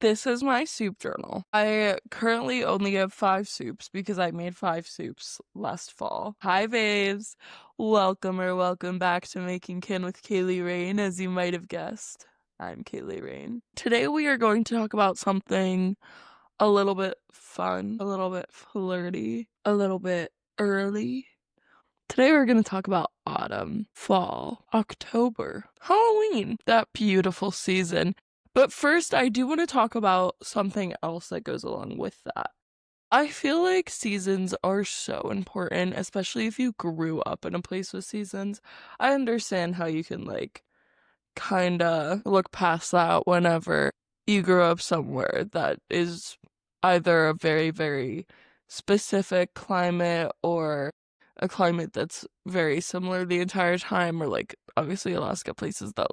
This is my soup journal. I currently only have 5 soups because I made 5 soups last fall. Hi babes! Welcome back to Making Kin with Kaylee Rain, as you might have guessed. I'm Kaylee Rain. Today we are going to talk about something a little bit fun, a little bit flirty, a little bit early. Today we're going to talk about autumn, fall, October, Halloween, that beautiful season. But first, I do want to talk about something else that goes along with that. I feel like seasons are so important, especially if you grew up in a place with seasons. I understand how you can, kinda look past that whenever you grew up somewhere that is either a very, very specific climate or a climate that's very similar the entire time, or obviously Alaska places that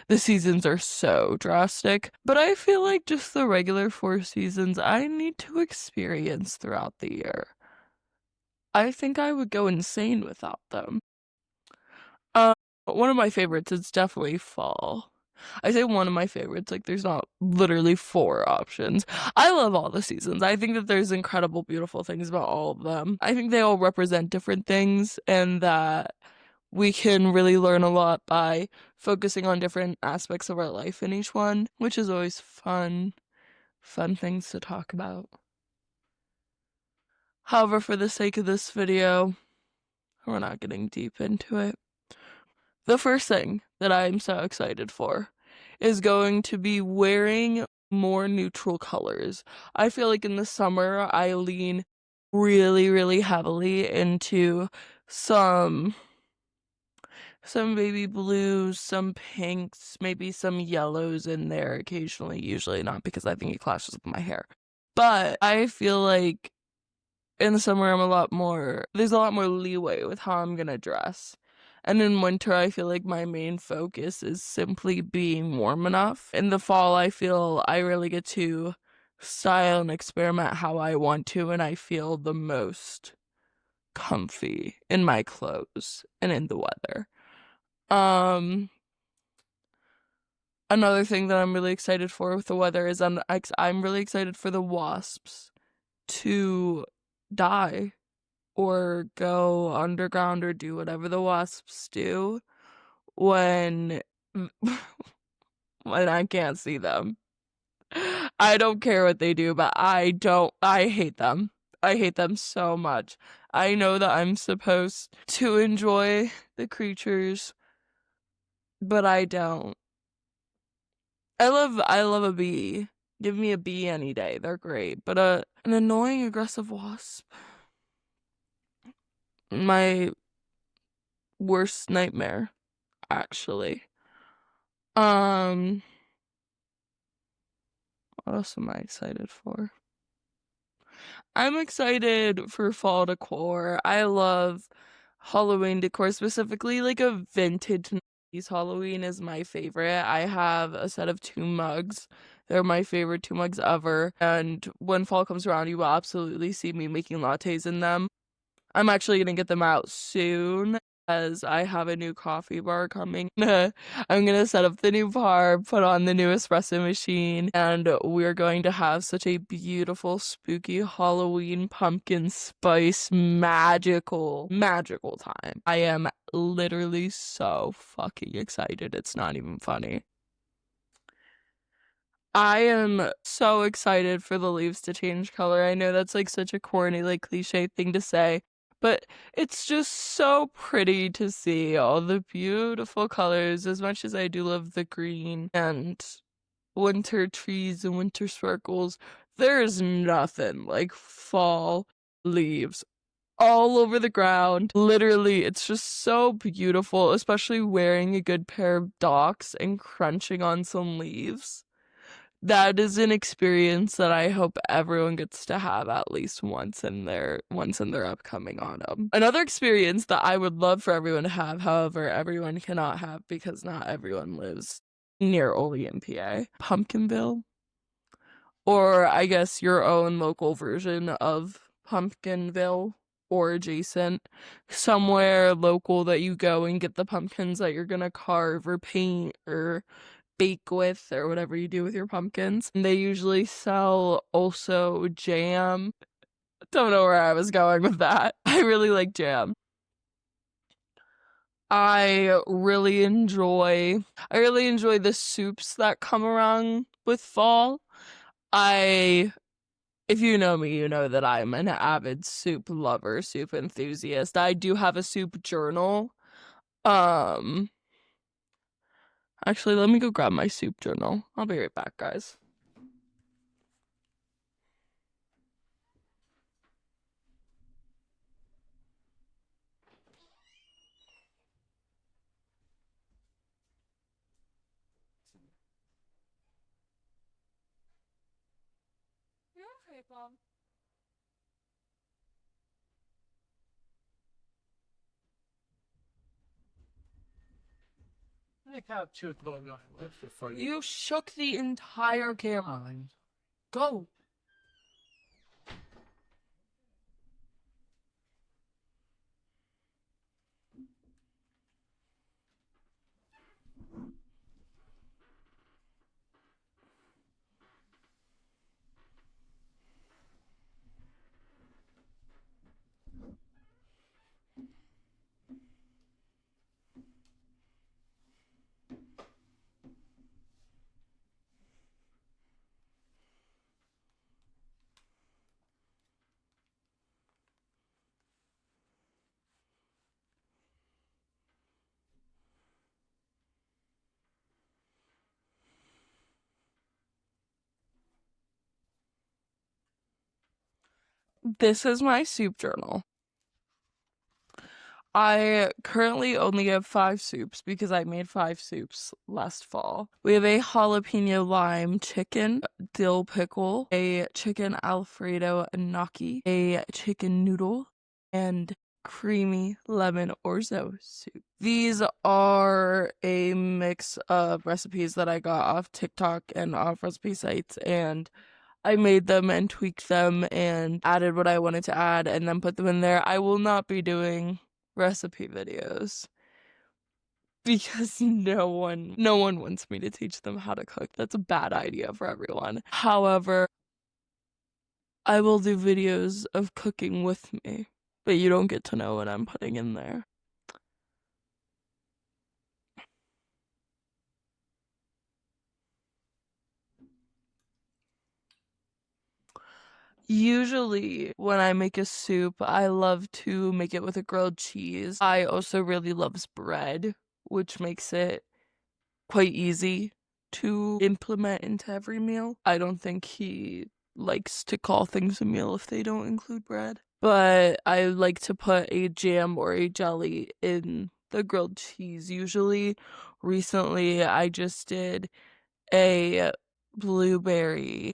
the seasons are so drastic. But I feel like just the regular 4 seasons I need to experience throughout the year. I think I would go insane without them. One of my favorites is definitely fall. I say one of my favorites, there's not literally 4 options. I love all the seasons. I think that there's incredible, beautiful things about all of them. I think they all represent different things, and that we can really learn a lot by focusing on different aspects of our life in each one, which is always fun things to talk about. However, for the sake of this video, we're not getting deep into it. The first thing that I'm so excited for is going to be wearing more neutral colors. I feel like in the summer I lean really, really heavily into some baby blues, some pinks, maybe some yellows in there occasionally, usually not because I think it clashes with my hair. But I feel like in the summer there's a lot more leeway with how I'm gonna dress. And in winter, I feel like my main focus is simply being warm enough. In the fall, I feel I really get to style and experiment how I want to, and I feel the most comfy in my clothes and in the weather. Another thing that I'm really excited for with the weather is I'm really excited for the wasps to die or go underground or do whatever the wasps do when when I can't see them. I don't care what they do, but I hate them. I hate them so much. I know that I'm supposed to enjoy the creatures, but I don't. I love a bee. Give me a bee any day. They're great. But an annoying aggressive wasp, my worst nightmare, actually. What else am I excited for? I'm excited for fall decor. I love Halloween decor, specifically like a vintage 90s Halloween is my favorite. I have a set of 2 mugs. They're my favorite 2 mugs ever. And when fall comes around, you will absolutely see me making lattes in them. I'm actually gonna get them out soon as I have a new coffee bar coming. I'm gonna set up the new bar, put on the new espresso machine, and we're going to have such a beautiful, spooky Halloween pumpkin spice magical time. I am literally so fucking excited. It's not even funny. I am so excited for the leaves to change color. I know that's such a corny, cliche thing to say, but it's just so pretty to see all the beautiful colors. As much as I do love the green and winter trees and winter sparkles, there's nothing like fall leaves all over the ground. Literally, it's just so beautiful, especially wearing a good pair of docks and crunching on some leaves. That is an experience that I hope everyone gets to have at least once in their upcoming autumn. Another experience that I would love for everyone to have, however, everyone cannot have because not everyone lives near Olean, PA. Pumpkinville, or I guess your own local version of Pumpkinville or adjacent, somewhere local that you go and get the pumpkins that you're gonna carve or paint or bake with or whatever you do with your pumpkins. And they usually sell also jam. Don't know where I was going with that. I really like jam. I really enjoy the soups that come around with fall. I If you know me, you know that I'm an avid soup lover, soup enthusiast. I do have a soup journal. Um, Actually, let me go grab my soup journal. I'll be right back, guys. You're okay, Bob. You shook the entire camera. Go. This is my soup journal. I currently only have 5 soups because I made 5 soups last fall. We have a jalapeno lime chicken dill pickle, a chicken Alfredo gnocchi, a chicken noodle, and creamy lemon orzo soup. These are a mix of recipes that I got off TikTok and off recipe sites, and I made them and tweaked them and added what I wanted to add and then put them in there. I will not be doing recipe videos because no one wants me to teach them how to cook. That's a bad idea for everyone. However, I will do videos of cooking with me, but you don't get to know what I'm putting in there. Usually, when I make a soup, I love to make it with a grilled cheese. I also really loves bread, which makes it quite easy to implement into every meal. I don't think he likes to call things a meal if they don't include bread. But I like to put a jam or a jelly in the grilled cheese usually. Recently, I just did a blueberry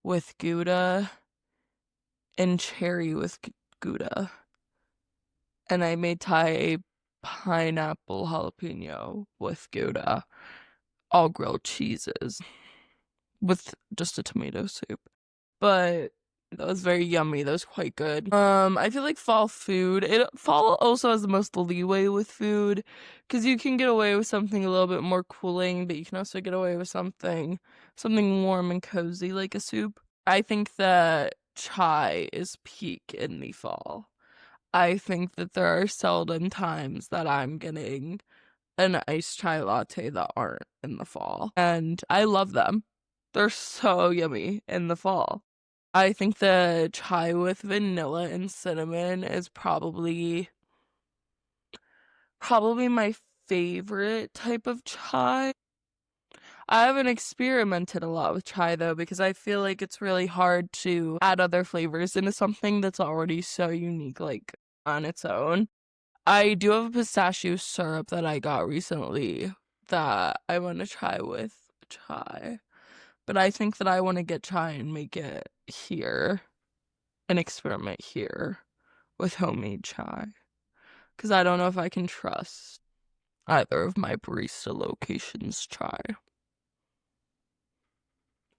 with Gouda and cherry with Gouda. And I made Thai a pineapple jalapeno with Gouda, all grilled cheeses with just a tomato soup. But that was very yummy. That was quite good. I feel like fall also has the most leeway with food because you can get away with something a little bit more cooling, but you can also get away with something warm and cozy like a soup. I think that chai is peak in the fall. I think that there are seldom times that I'm getting an iced chai latte that aren't in the fall. And I love them. They're so yummy in the fall. I think the chai with vanilla and cinnamon is probably my favorite type of chai. I haven't experimented a lot with chai though because I feel like it's really hard to add other flavors into something that's already so unique like on its own. I do have a pistachio syrup that I got recently that I want to try with chai. But I think that I want to get chai and make it here and experiment here with homemade chai. Because I don't know if I can trust either of my barista locations' chai.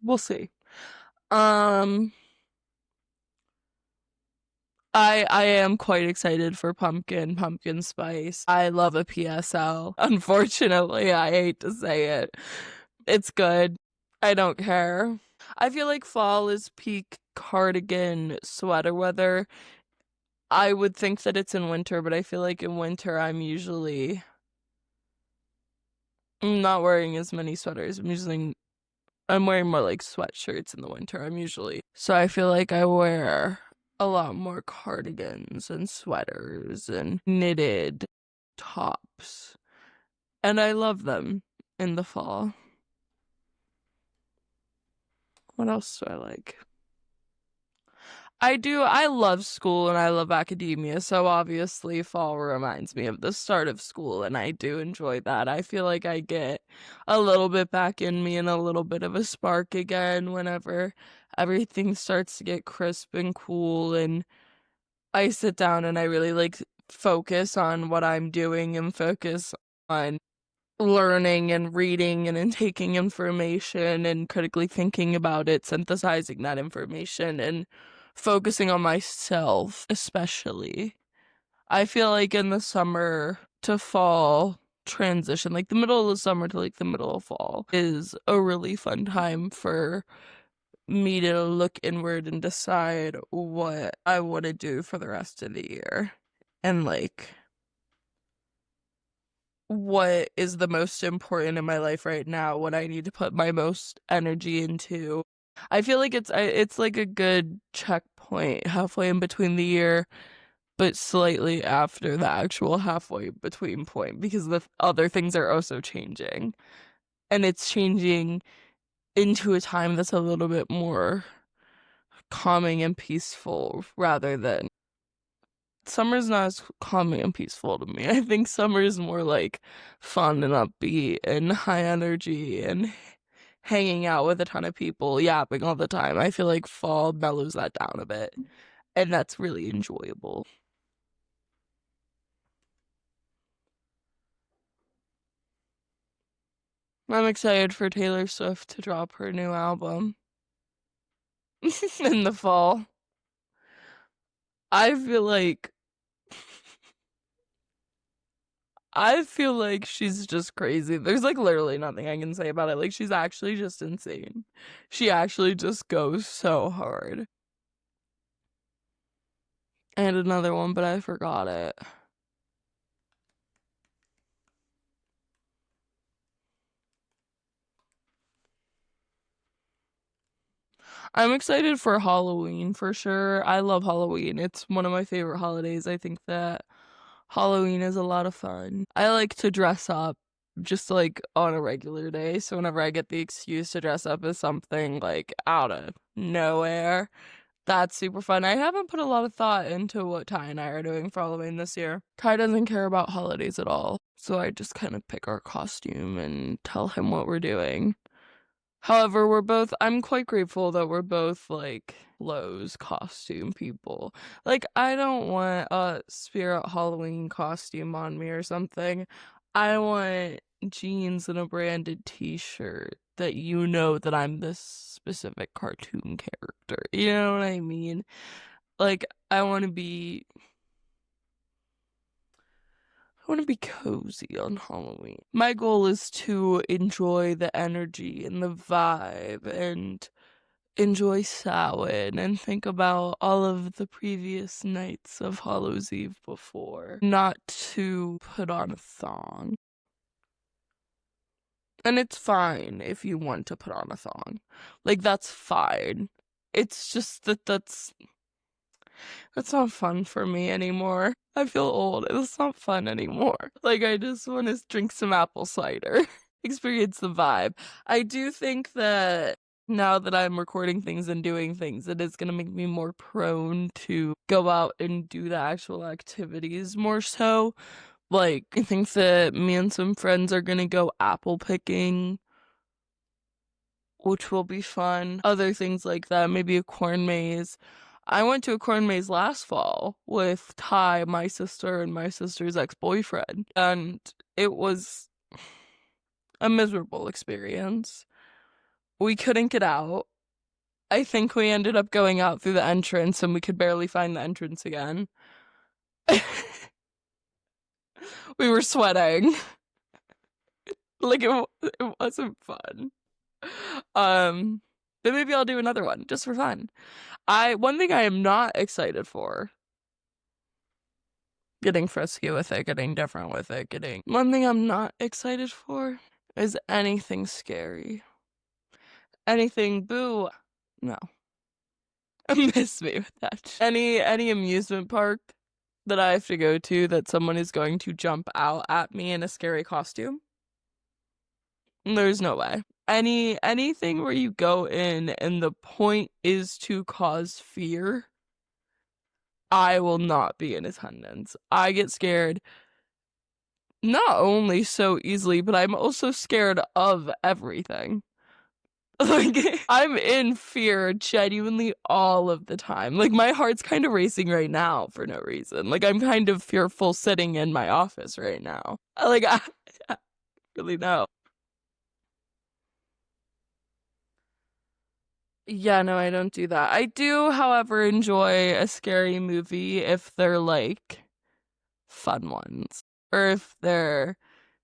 We'll see. Um, I am quite excited for pumpkin spice. I love a PSL. Unfortunately, I hate to say it, It's good. I don't care. I feel like fall is peak cardigan sweater weather. I would think that it's in winter, but I feel like in winter I'm usually not wearing as many sweaters. I'm wearing more like sweatshirts in the winter. So I feel like I wear a lot more cardigans and sweaters and knitted tops. And I love them in the fall. What else do I like? I do. I love school and I love academia, so obviously fall reminds me of the start of school, and I do enjoy that. I feel like I get a little bit back in me and a little bit of a spark again whenever everything starts to get crisp and cool, and I sit down and I really like focus on what I'm doing and focus on learning and reading and taking information and critically thinking about it, synthesizing that information and focusing on myself, especially. I feel like in the summer to fall transition, like the middle of the summer to like the middle of fall, is a really fun time for me to look inward and decide what I want to do for the rest of the year. And like what is the most important in my life right now, what I need to put my most energy into. I feel like it's like a good checkpoint halfway in between the year, but slightly after the actual halfway between point because the other things are also changing. And it's changing into a time that's a little bit more calming and peaceful rather than summer's not as calming and peaceful to me. I think summer is more like fun and upbeat and high energy and hanging out with a ton of people, yapping all the time. I feel like fall mellows that down a bit, and that's really enjoyable. I'm excited for Taylor Swift to drop her new album in the fall. I feel like I feel like she's just crazy. There's like literally nothing I can say about it. Like she's actually just insane. She actually just goes so hard. And another one, but I forgot it. I'm excited for Halloween for sure. I love Halloween. It's one of my favorite holidays. I think that Halloween is a lot of fun. I like to dress up just like on a regular day. So whenever I get the excuse to dress up as something like out of nowhere, that's super fun. I haven't put a lot of thought into what Ty and I are doing for Halloween this year. Ty doesn't care about holidays at all. So I just kind of pick our costume and tell him what we're doing. However, I'm quite grateful that we're both like Lowe's costume people. Like, I don't want a Spirit Halloween costume on me or something. I want jeans and a branded t-shirt that you know that I'm this specific cartoon character. You know what I mean? Like, I want to be cozy on Halloween. My goal is to enjoy the energy and the vibe and enjoy Samhain and think about all of the previous nights of Hallows Eve before. Not to put on a thong. And it's fine if you want to put on a thong. Like, that's fine. It's just that that's not fun for me anymore. I feel old. It's not fun anymore. Like, I just want to drink some apple cider, experience the vibe. I do think that now that I'm recording things and doing things, it is going to make me more prone to go out and do the actual activities more so. Like, I think that me and some friends are going to go apple picking, which will be fun. Other things like that, maybe a corn maze. I went to a corn maze last fall with Ty, my sister, and my sister's ex-boyfriend, and it was a miserable experience. We couldn't get out. I think we ended up going out through the entrance and we could barely find the entrance again. We were sweating. Like it wasn't fun. But maybe I'll do another one just for fun. One thing I am not excited for, getting frisky with it, getting different with it, getting one thing I'm not excited for is anything scary. Anything boo. No. Miss me with that. Any amusement park that I have to go to that someone is going to jump out at me in a scary costume? There's no way. Anything where you go in and the point is to cause fear, I will not be in attendance. I get scared not only so easily, but I'm also scared of everything. Like, I'm in fear genuinely all of the time. Like, my heart's kind of racing right now for no reason. Like, I'm kind of fearful sitting in my office right now. Like, I really know. Yeah, no, I don't do that. I do, however, enjoy a scary movie if they're like fun ones or if they're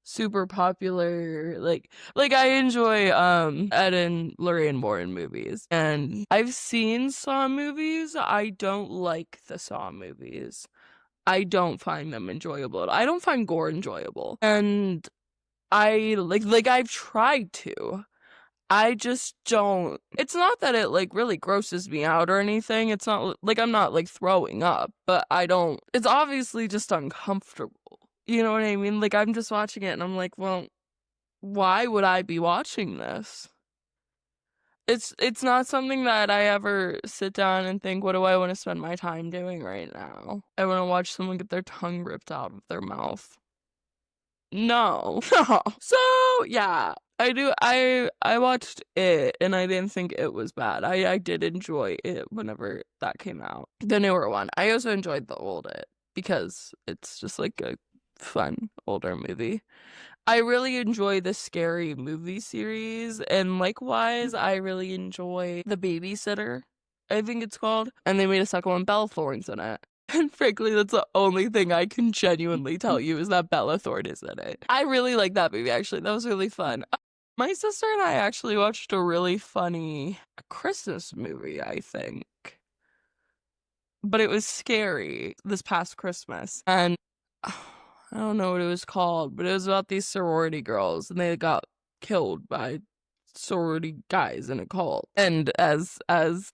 super popular. Like I enjoy Ed and Lorraine Warren movies, and I've seen Saw movies. I don't like the Saw movies. I don't find them enjoyable. I don't find gore enjoyable, and I like I've tried to. I just don't. It's not that it like really grosses me out or anything. It's not like I'm not like throwing up, but I don't. It's obviously just uncomfortable. You know what I mean? Like I'm just watching it and I'm like, well, why would I be watching this? It's not something that I ever sit down and think, what do I want to spend my time doing right now? I want to watch someone get their tongue ripped out of their mouth. No. No. So yeah, I do. I watched it and I didn't think it was bad. I did enjoy it whenever that came out. The newer one. I also enjoyed the old it because it's just like a fun older movie. I really enjoy the scary movie series, and likewise, I really enjoy The Babysitter, I think it's called. And they made a second one, Bella Thorne's in it. And frankly, that's the only thing I can genuinely tell you is that Bella Thorne is in it. I really like that movie, actually. That was really fun. My sister and I actually watched a really funny Christmas movie, I think. But it was scary this past Christmas. And I don't know what it was called, but it was about these sorority girls and they got killed by sorority guys in a cult. And as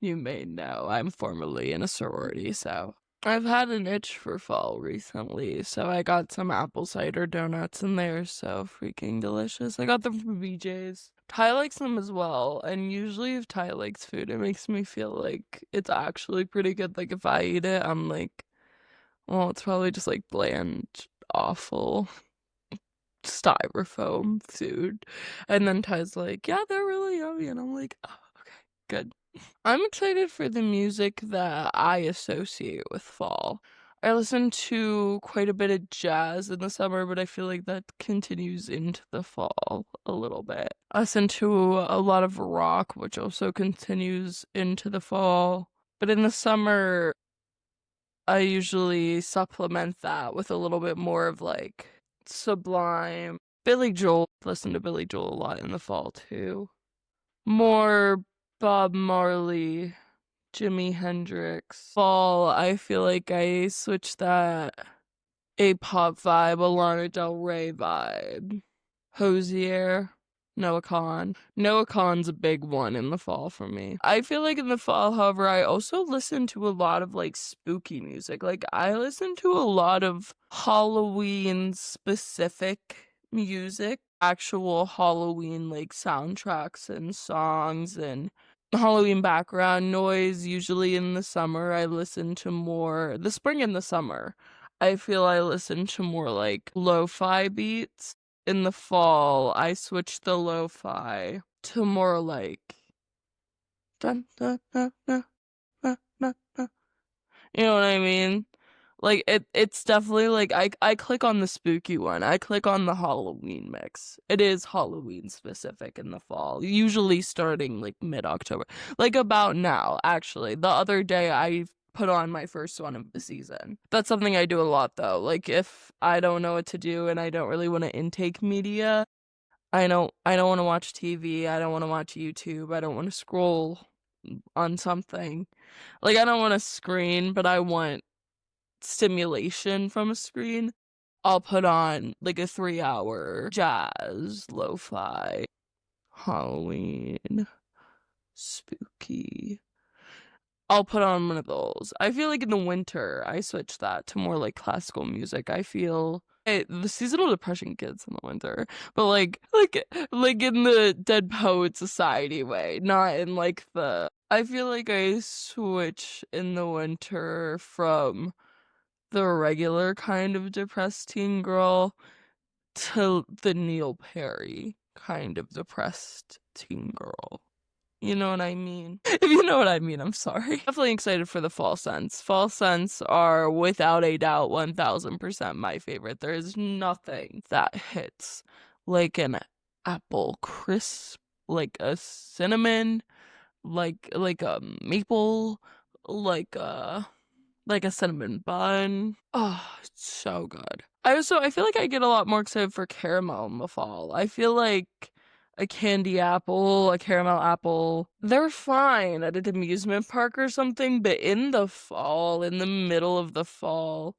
you may know, I'm formerly in a sorority, so I've had an itch for fall recently, so I got some apple cider donuts and they're so freaking delicious. I got them from BJ's. Ty likes them as well, and usually if Ty likes food, it makes me feel like it's actually pretty good. Like if I eat it, I'm like, well, it's probably just like bland, awful styrofoam food. And then Ty's like, yeah, they're really yummy. And I'm like, oh, okay, good. I'm excited for the music that I associate with fall. I listen to quite a bit of jazz in the summer, but I feel like that continues into the fall a little bit. I listen to a lot of rock, which also continues into the fall. But in the summer, I usually supplement that with a little bit more of like Sublime. Billy Joel. Listen to Billy Joel a lot in the fall too. More Bob Marley, Jimi Hendrix. Fall, I feel like I switched that A-pop vibe, a Lana Del Rey vibe. Hosier, Noah Kahan. Noah Kahan's a big one in the fall for me. I feel like in the fall, however, I also listen to a lot of like spooky music. Like I listen to a lot of Halloween specific music, actual Halloween like soundtracks and songs and Halloween background noise. Usually in the summer, I listen to more, the spring and the summer. I feel I listen to more like lo-fi beats. In the fall, I switch the lo-fi to more like dun, dun, dun, dun, dun, dun, dun. You know what I mean? Like it's definitely like I click on the spooky one. I click on the Halloween mix. It is Halloween specific in the fall, usually starting like mid-October. Like about now, actually. The other day I put on my first one of the season. That's something I do a lot though. Like if I don't know what to do and I don't really want to intake media, I don't want to watch TV. I don't want to watch YouTube. I don't want to scroll on something. Like I don't want a screen, but I want stimulation from a screen. I'll put on like a 3-hour jazz, lo-fi, Halloween, spooky. I'll put on one of those. I feel like in the winter, I switch that to more like classical music. I feel the seasonal depression gets in the winter, but like in the Dead Poet Society way, not in like the. I feel like I switch in the winter from the regular kind of depressed teen girl to the Neil Perry kind of depressed teen girl. You know what I mean? If you know what I mean, I'm sorry. Definitely excited for the fall scents. Fall scents are without a doubt 1000% my favorite. There is nothing that hits like an apple crisp, like a cinnamon, like a maple, like a like a cinnamon bun. Oh, it's so good. I feel like I get a lot more excited for caramel in the fall. I feel like a candy apple, a caramel apple, they're fine at an amusement park or something, but in the fall, in the middle of the fall,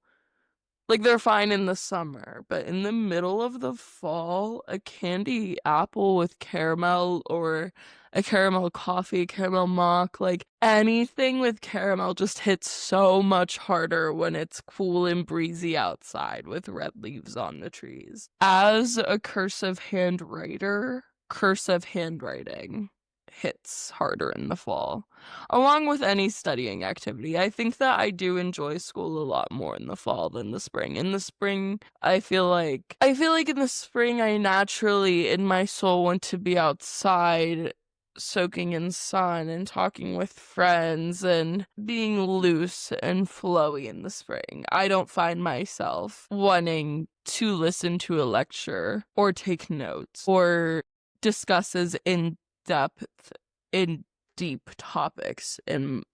like they're fine in the summer, but in the middle of the fall, a candy apple with caramel or a caramel coffee, caramel mock, like anything with caramel just hits so much harder when it's cool and breezy outside with red leaves on the trees. As a cursive handwriter, cursive handwriting hits harder in the fall along with any studying activity. I think that I do enjoy school a lot more in the fall than the spring. In the spring, I feel like in the spring I naturally in my soul want to be outside soaking in sun and talking with friends and being loose and flowy in the spring. I don't find myself wanting to listen to a lecture or take notes or discuss as in depth in deep topics and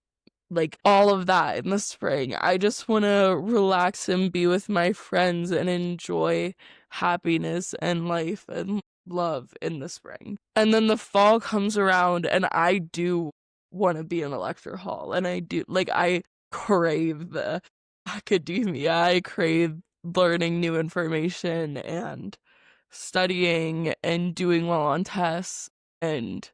like all of that in the spring. I just want to relax and be with my friends and enjoy happiness and life and love in the spring. And then the fall comes around and I do want to be in a lecture hall and I crave the academia. I crave learning new information and studying and doing well on tests and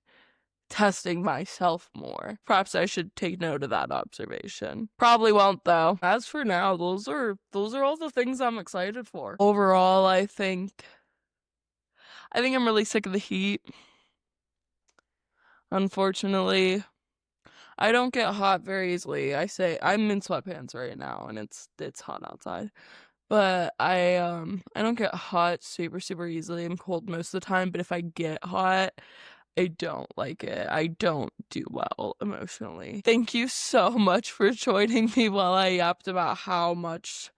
testing myself more. Perhaps I should take note of that observation. Probably won't though. As for now, those are all the things I'm excited for. Overall, I think I'm really sick of the heat. Unfortunately, I don't get hot very easily. I'm in sweatpants right now and it's hot outside. But I don't get hot super super easily. I'm cold most of the time, but if I get hot, I don't like it. I don't do well emotionally. Thank you so much for joining me while I yapped about how much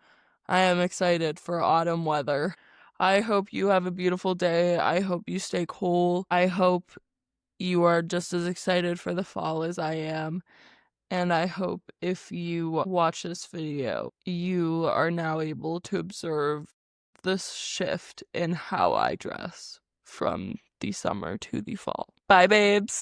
I am excited for autumn weather. I hope you have a beautiful day. I hope you stay cool. I hope you are just as excited for the fall as I am. And I hope if you watch this video, you are now able to observe this shift in how I dress from the summer to the fall. Bye, babes.